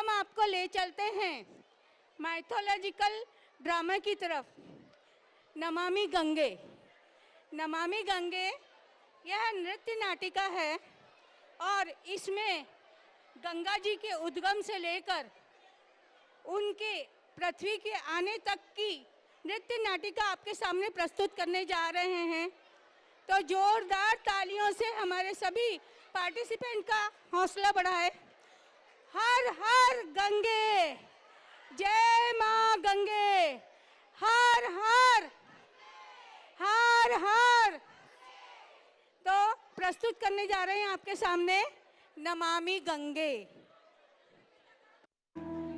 हम आपको ले चलते हैं माइथोलॉजिकल ड्रामा की तरफ। नमामि गंगे। नमामि गंगे यह नृत्य नाटिका है और इसमें गंगा जी के उद्गम से लेकर उनके पृथ्वी के आने तक की नृत्य नाटिका आपके सामने प्रस्तुत करने जा रहे हैं। तो जोरदार तालियों से हमारे सभी पार्टिसिपेंट का हौसला बढ़ाए। हर हर गंगे, जय माँ गंगे, हर हर हर हर। तो प्रस्तुत करने जा रहे हैं आपके सामने नमामि गंगे।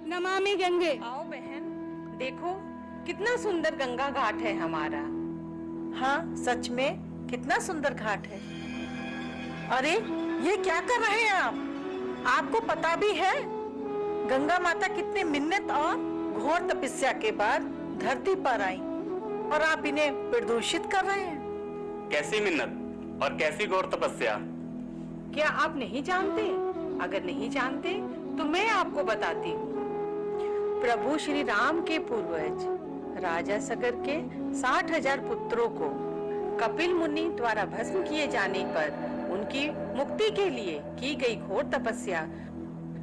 नमामि गंगे। आओ बहन, देखो कितना सुंदर गंगा घाट है हमारा। हाँ, सच में कितना सुंदर घाट है। अरे ये क्या कर रहे हैं आप? आपको पता भी है गंगा माता कितने मिन्नत और घोर तपस्या के बाद धरती पर आई और आप इन्हें प्रदूषित कर रहे हैं। कैसी मिन्नत और कैसी घोर तपस्या? क्या आप नहीं जानते? अगर नहीं जानते तो मैं आपको बताती हूँ। प्रभु श्री राम के पूर्वज राजा सगर के 60,000 पुत्रों को कपिल मुनि द्वारा भस्म किए जाने पर उनकी मुक्ति के लिए की गई घोर तपस्या,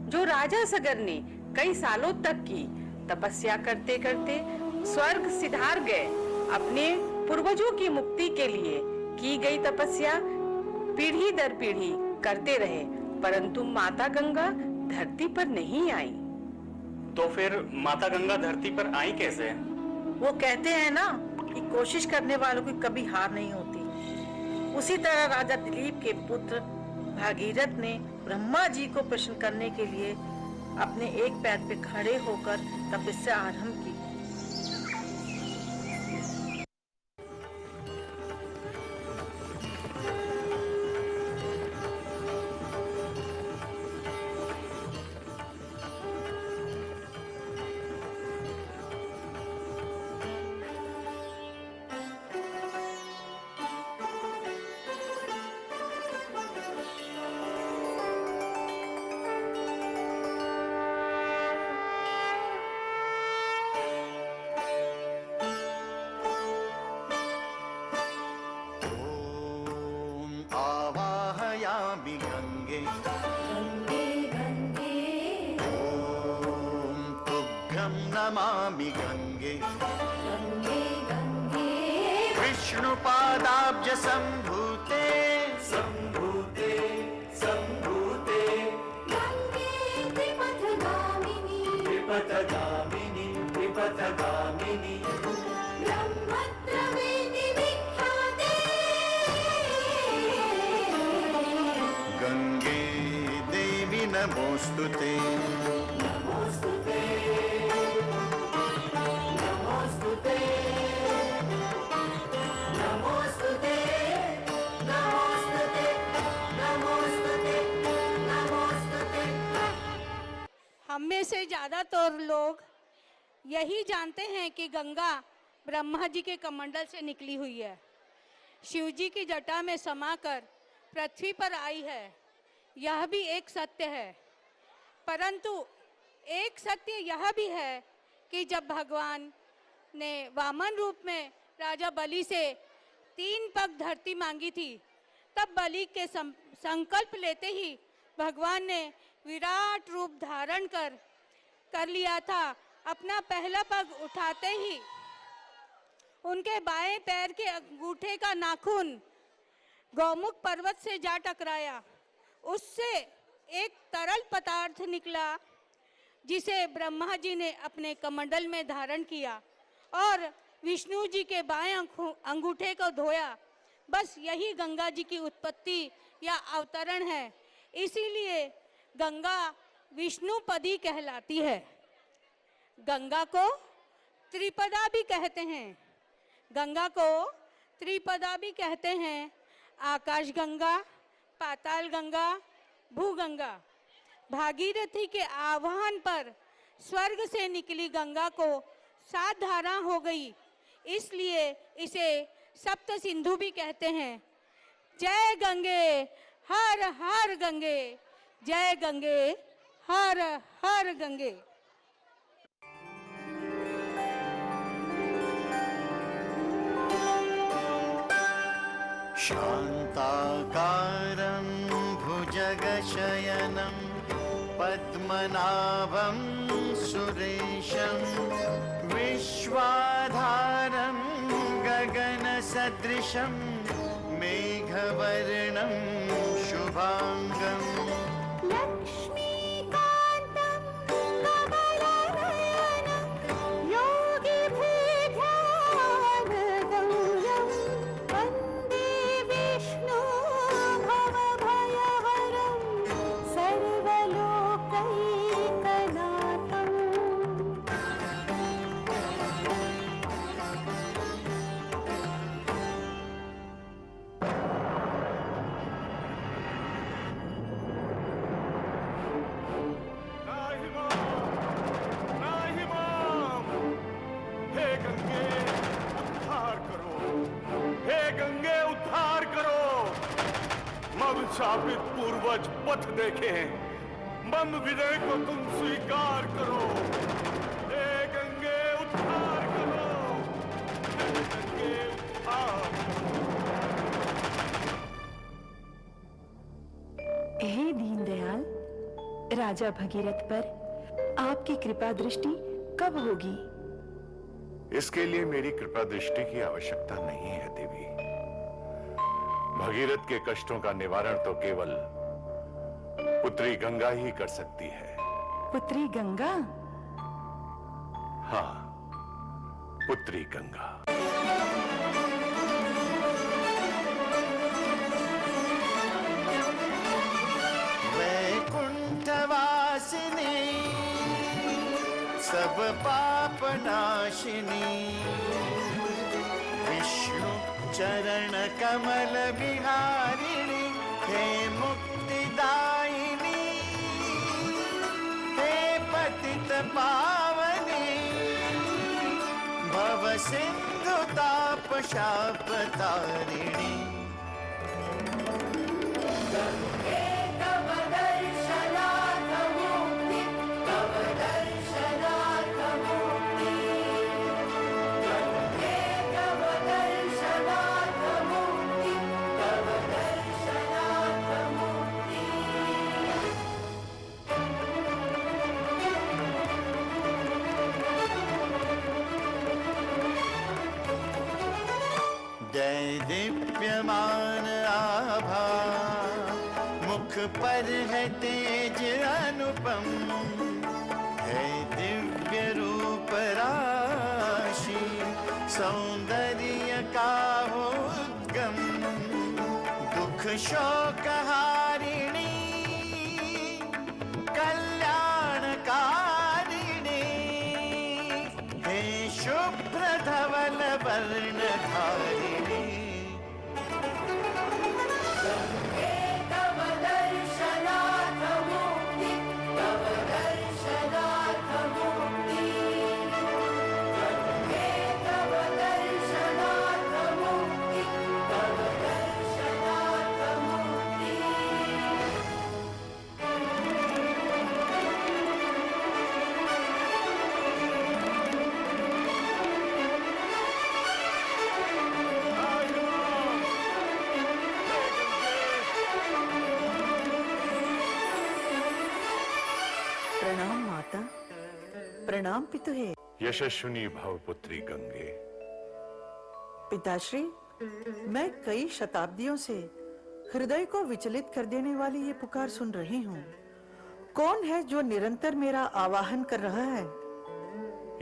जो राजा सगर ने कई सालों तक की तपस्या करते करते स्वर्ग सिधार गए। अपने पूर्वजों की मुक्ति के लिए की गई तपस्या पीढ़ी दर पीढ़ी करते रहे, परंतु माता गंगा धरती पर नहीं आई। तो फिर माता गंगा धरती पर आई कैसे? वो कहते हैं ना कि कोशिश करने वालों की कभी हार नहीं होती। उसी तरह राजा दिलीप के पुत्र भागीरथ ने ब्रह्मा जी को प्रसन्न करने के लिए अपने एक पैर पे खड़े होकर तपस्या आरंभ की। आवाहयामि गंगे गंगे गंगे ॐ तुभ्यं नमामि गंगे गंगे गंगे विष्णुपादाब्ज संभूते संभूते संभूते गंगे त्रिपथगामिनी त्रिपथगामिनी त्रिपथगामिनी ब्रह्मत्रवेदि विख्याते गंगे देवी नमोस्तुते नमोस्तुते नमोस्तुते नमोस्तुते नमोस्तुते नमोस्तुते नमोस्तुते। हम में से ज़्यादातर लोग यही जानते हैं कि गंगा ब्रह्मा जी के कमंडल से निकली हुई है, शिव जी की जटा में समाकर पृथ्वी पर आई है। यह भी एक सत्य है, परंतु एक सत्य यह भी है कि जब भगवान ने वामन रूप में राजा बलि से 3 पग धरती मांगी थी, तब बलि के संकल्प लेते ही भगवान ने विराट रूप धारण कर लिया था। अपना पहला पग उठाते ही उनके बाएं पैर के अंगूठे का नाखून गौमुख पर्वत से जा टकराया। उससे एक तरल पदार्थ निकला जिसे ब्रह्मा जी ने अपने कमंडल में धारण किया और विष्णु जी के बाएं अंगूठे को धोया। बस यही गंगा जी की उत्पत्ति या अवतरण है। इसीलिए गंगा विष्णुपदी कहलाती है। गंगा को त्रिपदा भी कहते हैं। गंगा को त्रिपदा भी कहते हैं। आकाश गंगा, पाताल गंगा, भूगंगा। भागीरथी के आह्वान पर स्वर्ग से निकली गंगा को 7 धारा हो गई, इसलिए इसे सप्त सिंधु भी कहते हैं। जय गंगे, हर हर गंगे, जय गंगे, हर हर गंगे। शान्ताकारं भुजगशयनं पद्मनाभं सुरेशं विश्वाधारं गगनसदृशं मेघवर्णं शुभाङ्गम् लक्ष्मीकान्तं कमलनयनं योगिभिर्ध्यानगम्यं वन्दे विष्णुं भवभयहरं सर्वलोकैकनाथम्। हे गंगे उद्धार करो, हे गंगे उद्धार करो। मम शापित पूर्वज पथ देखे, मम विनय को तुम स्वीकार करो। हे गंगे उद्धार करो, हे गंगे उद्धार हे दीनदयाल, राजा भगीरथ पर आपकी कृपा दृष्टि कब होगी? इसके लिए मेरी कृपा दृष्टि की आवश्यकता नहीं है देवी। भगीरथ के कष्टों का निवारण तो केवल पुत्री गंगा ही कर सकती है। पुत्री गंगा? हाँ, पुत्री गंगा। वैकुंठवासिनी सब पाप नाशिनी विष्णु चरण कमल विहारिणी हे मुक्तिदायिनी हे पतित पावनी भव सिंधु ताप शाप तारिणी। दीप्यमान आभा मुख पर है तेज अनुपम है दिव्य रूप राशि सौंदर्य का उद्गम दुख शोक हारिणी कल्याणकारिणी हे शुभ्र धवल वर्णधारिणी। प्रणाम माता, प्रणाम पितुहे। यशस्विनी भव पुत्री गंगे। पिताश्री, मैं कई शताब्दियों से हृदय को विचलित कर देने वाली ये पुकार सुन रही हूँ। कौन है जो निरंतर मेरा आवाहन कर रहा है?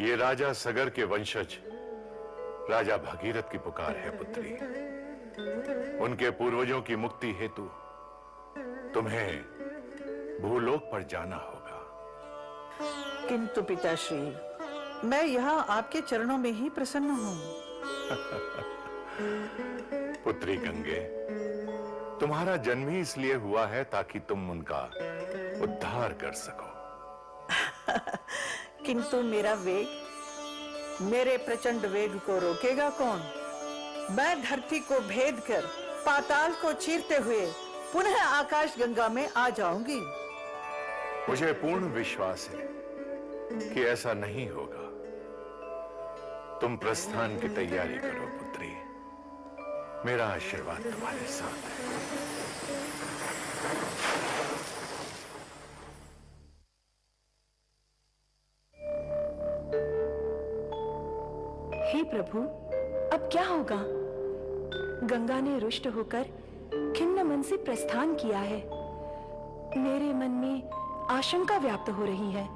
ये राजा सगर के वंशज राजा भगीरथ की पुकार है पुत्री। उनके पूर्वजों की मुक्ति हेतु तुम्हें भूलोक पर जाना होगा। किंतु पिताश्री, मैं यहाँ आपके चरणों में ही प्रसन्न हूँ। पुत्री गंगे, तुम्हारा जन्म ही इसलिए हुआ है ताकि तुम उनका उद्धार कर सको। किंतु मेरा वेग, मेरे प्रचंड वेग को रोकेगा कौन? मैं धरती को भेद कर पाताल को चीरते हुए पुनः आकाश गंगा में आ जाऊंगी। मुझे पूर्ण विश्वास है कि ऐसा नहीं होगा। तुम प्रस्थान की तैयारी करो पुत्री, मेरा आशीर्वाद तुम्हारे साथ है। हे प्रभु, अब क्या होगा? गंगा ने रुष्ट होकर खिन्न मन से प्रस्थान किया है। मेरे मन में आशंका व्याप्त हो रही है।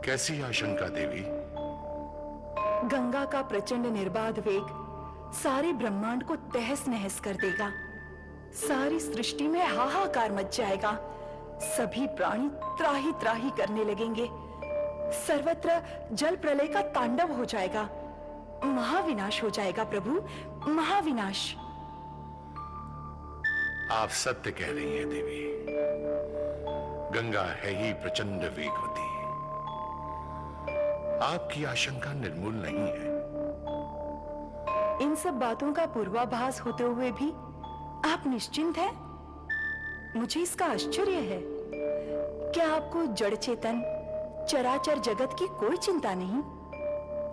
कैसी आशंका देवी? गंगा का प्रचंड निर्बाध वेग सारे ब्रह्मांड को तहस नहस कर देगा। सारी सृष्टि में हाहाकार मच जाएगा। सभी प्राणी त्राही त्राही करने लगेंगे। सर्वत्र जल प्रलय का तांडव हो जाएगा। महाविनाश हो जाएगा प्रभु, महाविनाश। आप सत्य कह रही हैं देवी। गंगा है ही प्रचंड वेगवती। आपकी आशंका निर्मूल नहीं है। इन सब बातों का पूर्वाभास होते हुए भी आप निश्चिंत हैं? मुझे इसका आश्चर्य है। क्या आपको जड़ चेतन चराचर जगत की कोई चिंता नहीं?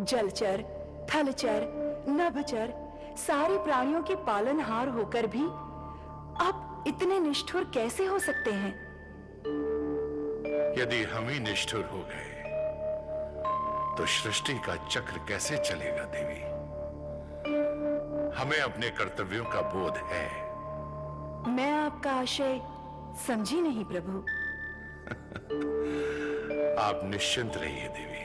जलचर, थलचर, नभचर सारे प्राणियों के पालनहार होकर भी आप इतने निष्ठुर कैसे हो सकते हैं? यदि हम ही निष्ठुर हो गए तो सृष्टि का चक्र कैसे चलेगा देवी? हमें अपने कर्तव्यों का बोध है। मैं आपका आशय समझी नहीं प्रभु। आप निश्चिंत रहिए देवी।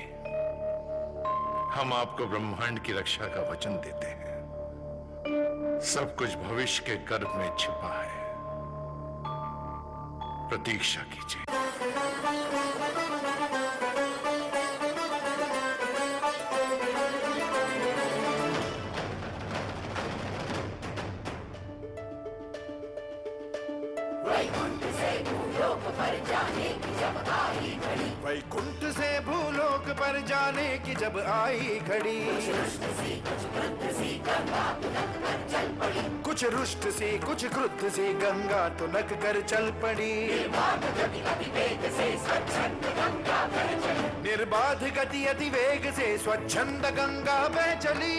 हम आपको ब्रह्मांड की रक्षा का वचन देते हैं। सब कुछ भविष्य के गर्भ में छिपा है। प्रतीक्षा कीजिए। वैकुंठ से भूलोक पर जाने की जब आई घड़ी, कुछ रुष्ट सी कुछ क्रुद्ध सी गंगा तुनक कर चल पड़ी। निर्बाध गति अति वेग से स्वच्छंद गंगा बह चली।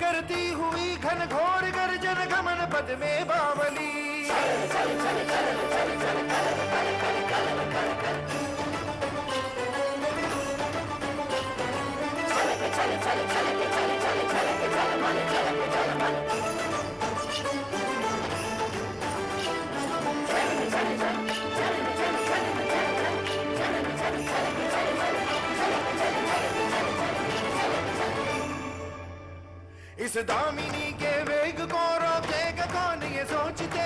करती हुई घन घोर गर्जन गमन पद में बावली। इस दामिनी के वेग को रोकेगा कौन ये सोचते।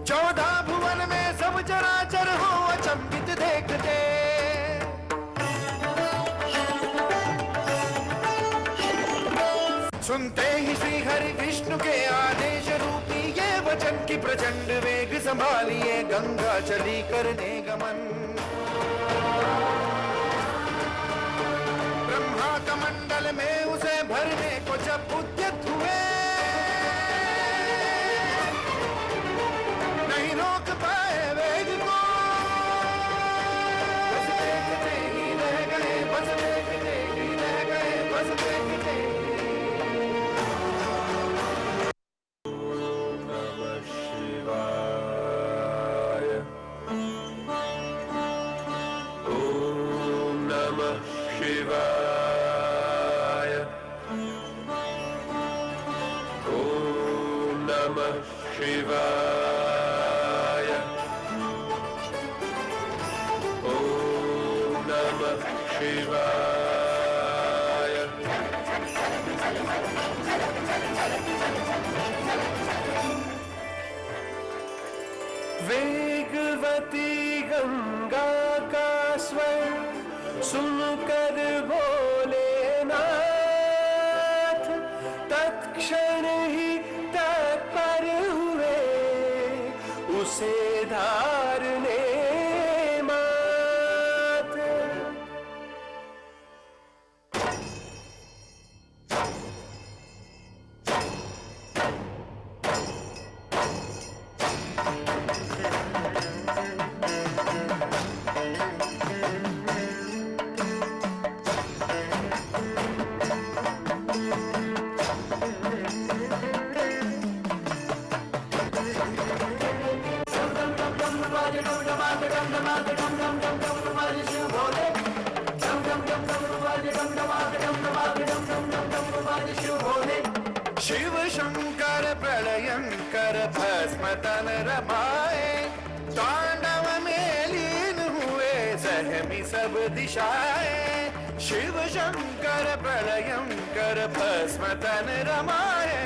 14 भुवन में सब चराचर हो अचंभित देखते। सुनते ही श्री हरि विष्णु के आदेश रूपी ये वचन की प्रचंड वेग संभालिए गंगा चली करने गमन। ब्रह्मा कमंडल में उसे भरने को जब उद्यत हुए, नहीं रोक पाए वेग को। बस देखते ही रह गए, बस देखते ही रह गए, बस देखते ही। वेगवती गंगा का स्वर सुनकर भोलेनाथ तत्क्षण ही तत्पर हुए उसे धारने मात। शिव शंकर प्रलयंकर भस्म तन रमाए, तांडव में लीन हुए सहमी सब दिशाएं। शिव शंकर प्रलयंकर भस्म तन रमाए।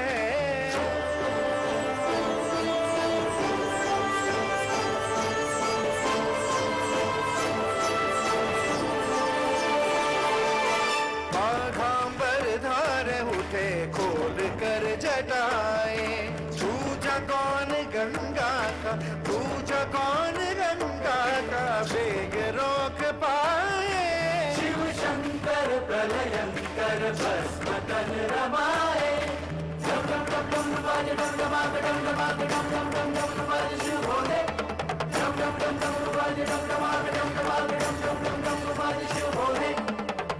उठे खोल कर जटाए, पूजा कौन गंगा का, पूजा कौन गंगा का, बेग रोक पाए। शिव शंकर प्रलयंकर भस्म तन रमाए। डम डम डम डम बाजे डम डमाक डम डमाक डम डम डम डम बाजे शिव भोले। डम डम डम डम बाजे डम डमाक डम डमाक डम डम डम डम बाजे शिव भोले।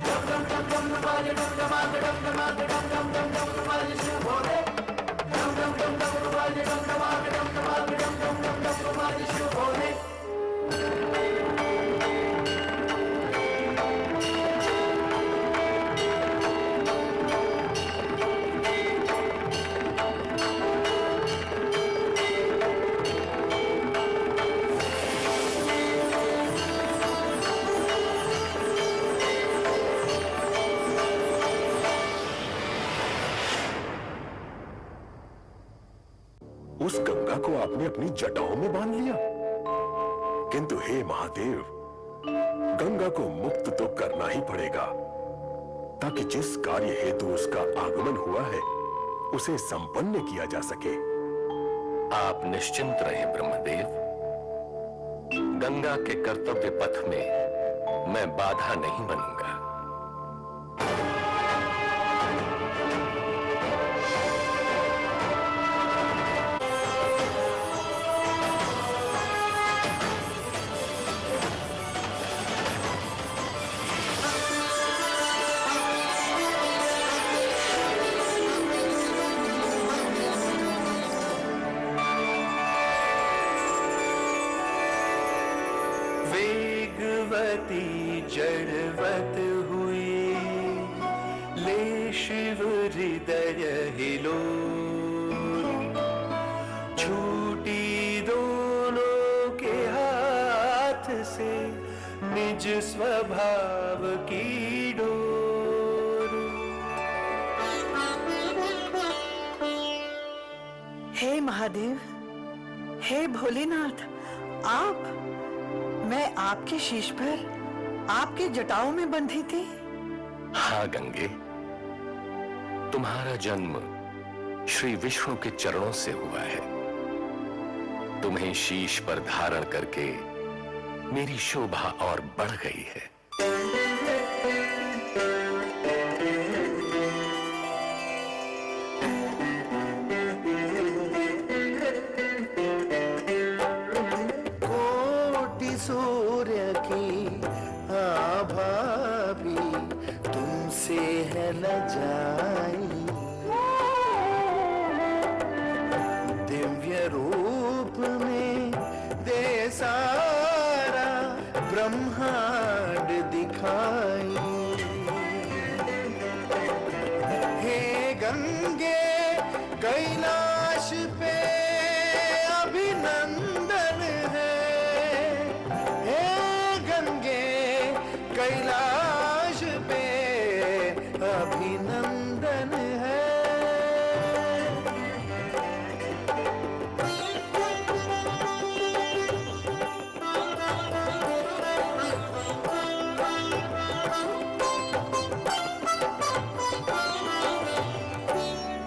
डम डम डम डम बाजे डम डमाक डम डमाक डम डम डम डम बाजे शिव भोले। डम डम डम डम बाजे डम डमाक डम डमाक डम डम डम डम बाजे शिव भोले। उस गंगा को आपने अपनी जटाओं में बांध लिया, किंतु हे महादेव, गंगा को मुक्त तो करना ही पड़ेगा, ताकि जिस कार्य हेतु उसका आगमन हुआ है उसे संपन्न किया जा सके। आप निश्चिंत रहें ब्रह्मदेव, गंगा के कर्तव्य पथ में मैं बाधा नहीं बनूंगा। वेगवती जड़वत हुई, ले शिव हृदय हिलो, छूटी दोनों के हाथ से निज स्वभाव की डोर। हे महादेव, हे भोलेनाथ, आप, मैं आपके शीश पर आपके जटाओं में बंधी थी। हाँ गंगे, तुम्हारा जन्म श्री विष्णु के चरणों से हुआ है। तुम्हें शीश पर धारण करके मेरी शोभा और बढ़ गई है। सूर्य की आभा भी तुमसे है न जाई, दिव्य रूप में दे सारा ब्रह्मांड दिखाई। हे गंगे कैलाश पे अभिनंदन है, कैलाश पे अभिनंदन है।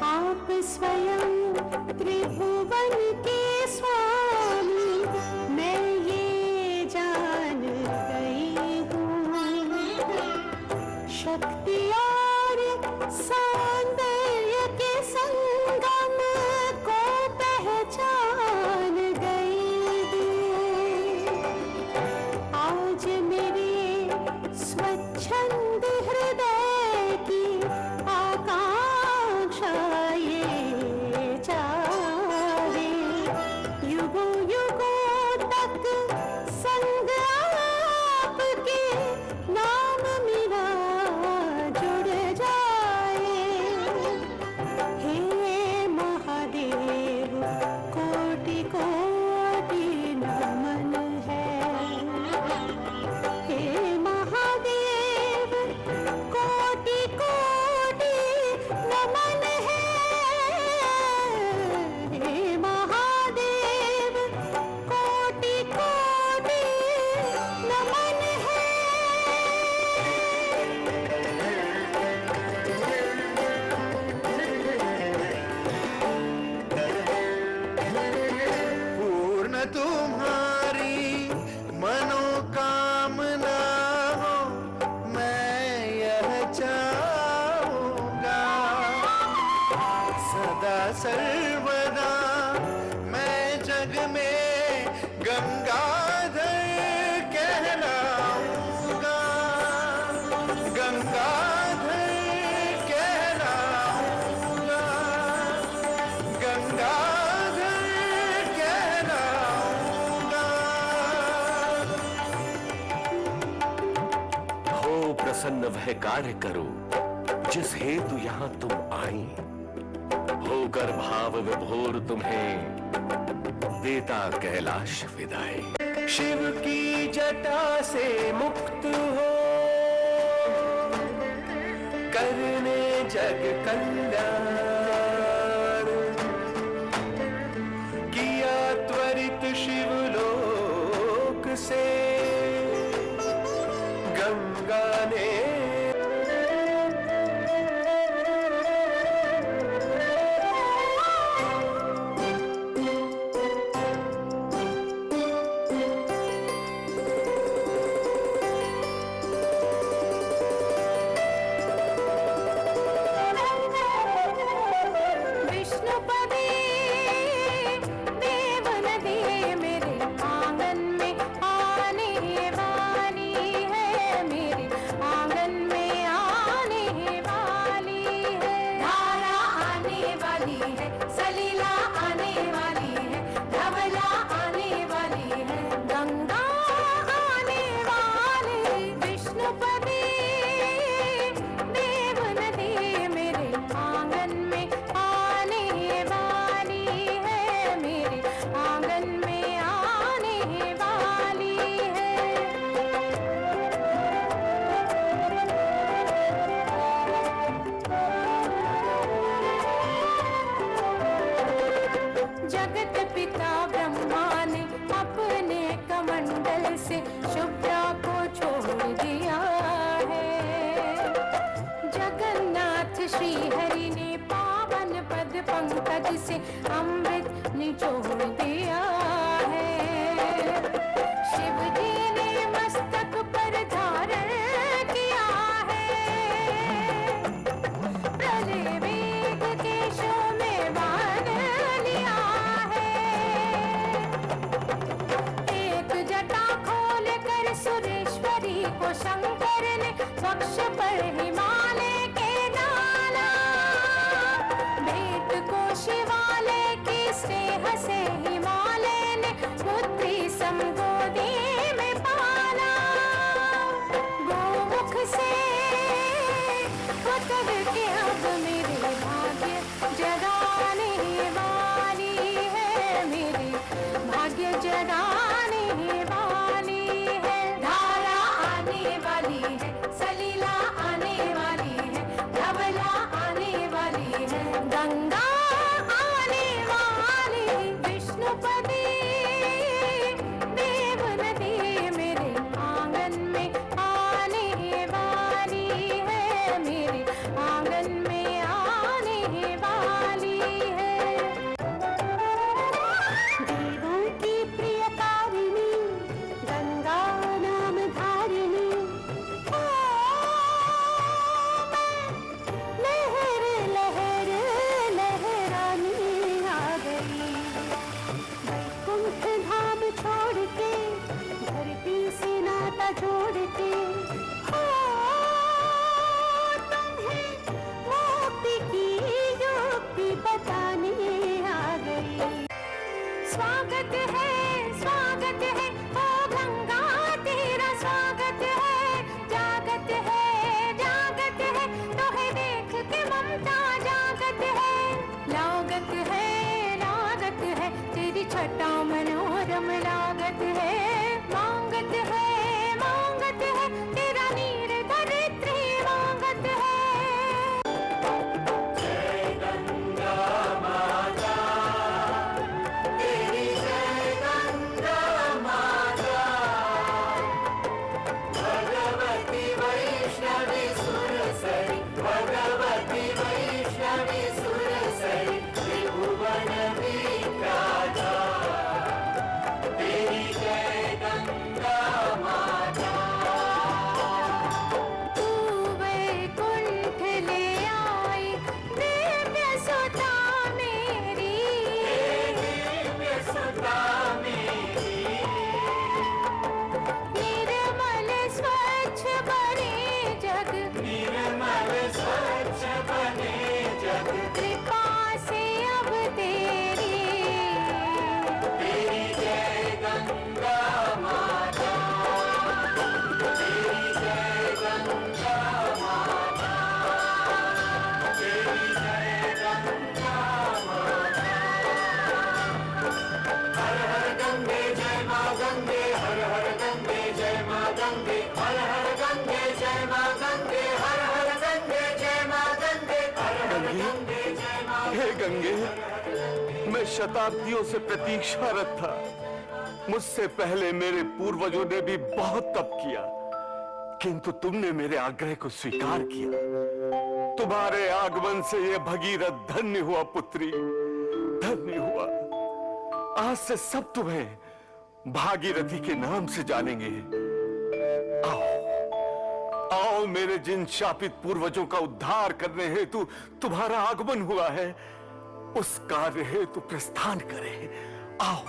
आप स्वयं त्रिभुवन के स्वामी, मैं ये जान गई हूँ। तुम्हारी मनोकामना हो मैं यह चाहूंगा। सदा सर्वदा मैं जग में गंगाधर कहलाऊंगा, गंगाधर कहलाऊंगा, गंगाधर कहलाऊंगा। हो प्रसन्न वह कार्य करो जिस हेतु यहाँ तुम आई, होकर भाव विभोर तुम्हें देता कैलाश विदाई। शिव की जटा से मुक्त हो करने जग कल्याण, किया त्वरित शिवलोक से गंगा ने। विष्णुपदे देव नदी मेरे आंगन में आने वाली है, मेरे आंगन में आने वाली है। धारा आने वाली है, सलीला आने वाली है, धवला आने वाली है, गंगा आने वाली। विष्णुपदे देव नदी मेरे आंगन में आने वाली है, मेरे आंगन में आने वाली है। जगत पिता ब्रह्मा ने अपने कमंडल से शुभ्रा को छोड़ दिया है। जगन्नाथ श्री हरि ने पावन पद पंकज से अमृत निचोड़ दिया है। शिव जी ने मस्तक पर धारण किया है, प्रलय वेग केशों में बांध लिया है। एक जटा खोल कर सुरेश्वरी को शंकर ने वक्ष पर हिमालय के डाला। भेंट को शिवालय की स्नेह से हिमालय ने पुत्री समगोदी में पाला। गोमुख से उतर के अब मेरे भाग्य जगाने वाली है, मेरे भाग्य जगाने वाली है। धारा आने वाली है, सलीला आने वाली है, धवला आने वाली है, गंगा आने वाली। विष्णुपदे देव नदी मेरे आंगन में आने वाली है, मेरे आंगन में आने वाली है। देवों की प्रिय तारिणी गंगा नाम धारिणी, ओ मैं लहर लहर लहरानी आ गई। वैकुंठ धाम छोड़ के धरती से नाता जोड़ के, ओ तुम्हें मुक्ति की युक्ति बताने आ गई। स्वागत है ओ गंगा तेरा स्वागत है। जागत है तोहे देख के ममता जागत है। लागत है तेरी छटा मनोरम लागत है। मांगत है तेरा नीर धरित्री मांगत है। शताब्दियों से प्रतीक्षारत था। मुझसे पहले मेरे पूर्वजों ने भी बहुत तप किया, किंतु तुमने मेरे आग्रह को स्वीकार किया। तुम्हारे आगमन से यह भगीरथ धन्य हुआ पुत्री, धन्य हुआ। आज से सब तुम्हें भागीरथी के नाम से जानेंगे। आओ, आओ, मेरे जिन शापित पूर्वजों का उद्धार करने हेतु तुम्हारा आगमन हुआ है, उस कार्य हेतु प्रस्थान करें। आओ।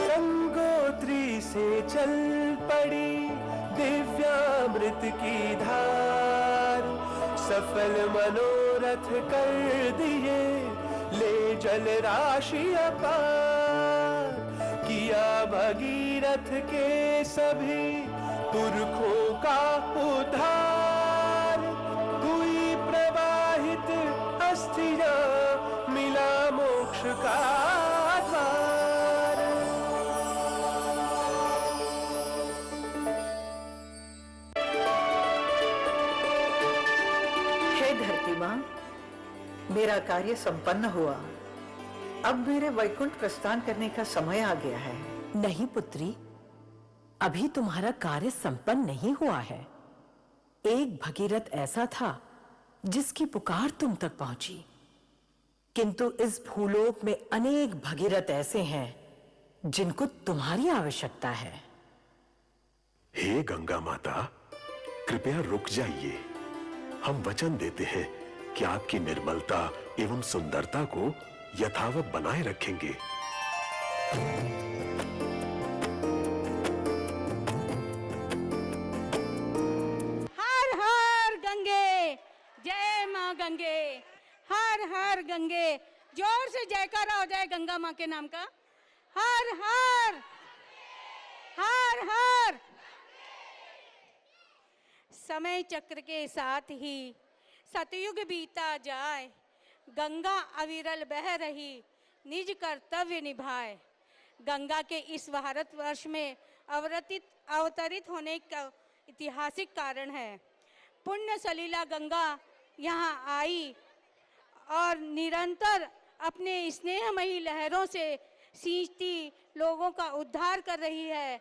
गंगोत्री से चल पड़ी दिव्यामृत की धार, सफल मनोरथ कर दिए ले जल राशि अपार। किया भगीरथ के सभी पुरखों का उद्धार, हुई प्रवाहित अस्थियां, मिला मोक्ष का द्वार। हे धरती मां, मेरा कार्य संपन्न हुआ। अब मेरे वैकुंठ प्रस्थान करने का समय आ गया है। नहीं पुत्री, अभी तुम्हारा कार्य संपन्न नहीं हुआ है। एक भगीरथ ऐसा था जिसकी पुकार तुम तक पहुंची, किंतु इस भूलोक में अनेक भगीरथ ऐसे हैं जिनको तुम्हारी आवश्यकता है। हे गंगा माता, कृपया रुक जाइए। हम वचन देते हैं कि आपकी निर्मलता एवं सुंदरता को यथावत बनाए रखेंगे। हर हर गंगे, जय माँ गंगे। हर हर गंगे, जोर से जयकारा हो जाए गंगा माँ के नाम का। हर हर हर हर। समय चक्र के साथ ही सतयुग बीता जाए, गंगा अविरल बह रही निज कर्तव्य निभाए। गंगा के इस भारतवर्ष में अवतरित होने का ऐतिहासिक कारण है। पुण्य सलीला गंगा यहाँ आई और निरंतर अपने स्नेहमयी लहरों से सींचती लोगों का उद्धार कर रही है।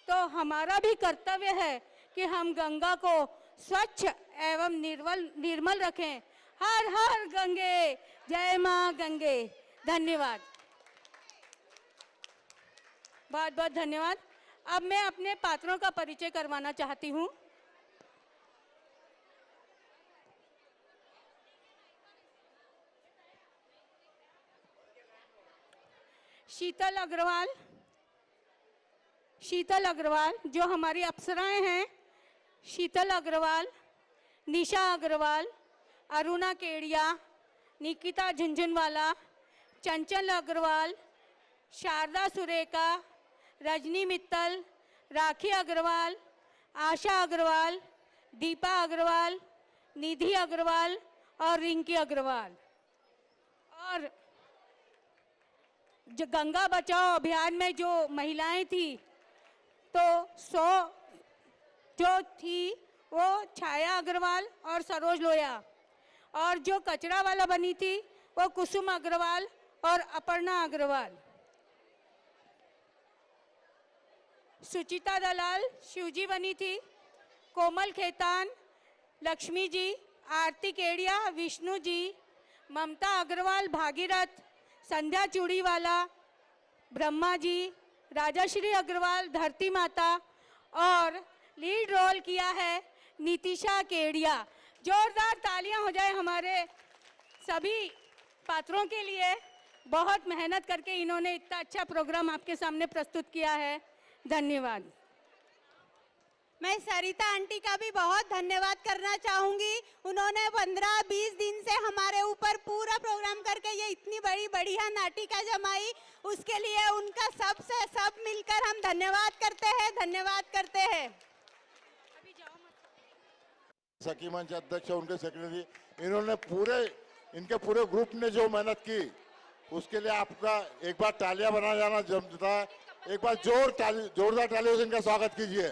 तो हमारा भी कर्तव्य है कि हम गंगा को स्वच्छ एवं निर्मल रखें। हर हर गंगे, जय माँ गंगे। धन्यवाद, बहुत बहुत धन्यवाद। अब मैं अपने पात्रों का परिचय करवाना चाहती हूँ। शीतल अग्रवाल जो हमारी अप्सराएं हैं, शीतल अग्रवाल, निशा अग्रवाल, अरुणा केड़िया, निकिता झुंझुनवाला, चंचल अग्रवाल, शारदा सुरेखा, रजनी मित्तल, राखी अग्रवाल, आशा अग्रवाल, दीपा अग्रवाल, निधि अग्रवाल और रिंकी अग्रवाल। और जो गंगा बचाओ अभियान में जो महिलाएं थी, तो 100 जो थी वो छाया अग्रवाल और सरोज लोया, और जो कचरा वाला बनी थी वो कुसुम अग्रवाल और अपर्णा अग्रवाल। सुचिता दलाल शिवजी बनी थी, कोमल खेतान, लक्ष्मी जी, आरती केड़िया विष्णु जी, ममता अग्रवाल भागीरथ, संध्या चूड़ीवाला ब्रह्मा जी, राजाश्री अग्रवाल धरती माता, और लीड रोल किया है नीतिशा केड़िया। जोरदार तालियां हो जाए हमारे सभी पात्रों के लिए। बहुत मेहनत करके इन्होंने इतना अच्छा प्रोग्राम आपके सामने प्रस्तुत किया है। धन्यवाद। मैं सरिता आंटी का भी बहुत धन्यवाद करना चाहूंगी। उन्होंने 15-20 दिन से हमारे ऊपर पूरा प्रोग्राम करके ये इतनी बड़ी बढ़िया नाटिका जमाई, उसके लिए उनका सब मिलकर हम धन्यवाद करते हैं। सखी मंच अध्यक्ष उनके सेक्रेटरी, इन्होंने इनके पूरे ग्रुप ने जो मेहनत की, उसके लिए आपका एक बार तालियां बना जाना जमता है। एक बार जोरदार तालियों से इनका स्वागत कीजिए।